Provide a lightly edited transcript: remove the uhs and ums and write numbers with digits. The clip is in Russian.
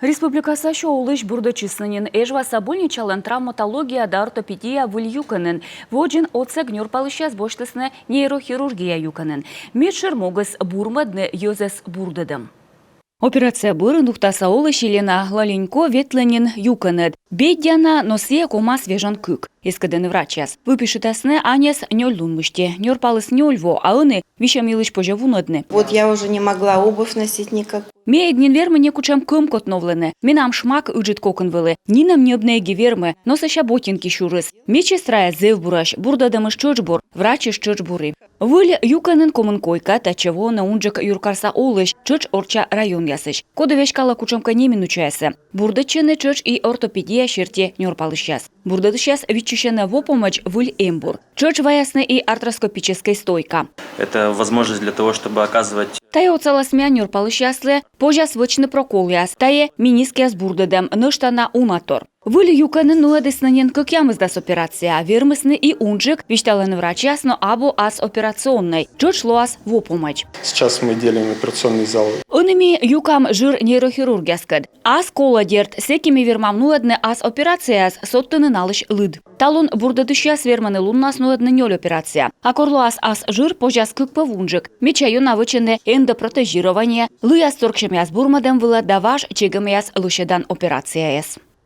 Республикаса шоулыш бурдачыснынын эжваса больничалын травматология да ортопедия выл юканын. Воджин отсек нюрпалышас боштысны нейрохирургия юканын. Медшер могыз бурмадны йозес бурдадым. Операция бұрын ұқтаса олы шелена Лаленько ветленин юканет. Бедяна носе кома свежан күк. Ескаден врачас. Выпишетасны анес нёльдунмыште. Нёрпалыс нёльво, а ыны вишамилыш пожавунадны. Вот я уже не могла обувь носить никак. Мееднин вермы некучам кым котновлены. Минам шмак үджит коконвылы. Нинам небнеги вермы, носаща ботинки шурыс. Мечестрая зев бураш, бурдадамыш чочбур, врачиш чочбуры. Выль юканын комын койка, тачево на унджак юркарса олыш, чоч орча район ясыш. Кодовешкала кучамка немин учаясы. Бурдачыны чоч и ортопедия шерте нёрпалышяс. Бурдадышяс вичущена во помощь выль эмбур. Чоч ваясны и артроскопическая стойка. Это возможность для того, чтобы оказывать... Тая оцаласмя нёрпалышяслы, пожас вычны проколяс, тае минискиас бурдадам, нöштана уматор. Выль юканын нуэдеснанен кыкямыздас операция, вермысны и унджик, вишталаны врачас, но або ас операционной, чоч лоас во помощь. Сейчас мы делим операционный зал. Онными юкам жир нейрохирургияскад. Ас кола дерт, секими вермам нуэдны ас операцияс, соттыны налыш лыд. Талон бурдадышяс верманы луннас нуэдны нёль операция. А корлоас ас жир пожас кыкпы вунджик. Мечаю навычыны эндопротежирование, лыяс торкшемяс бурмадам выла даваш чегамяс лущедан операцияс.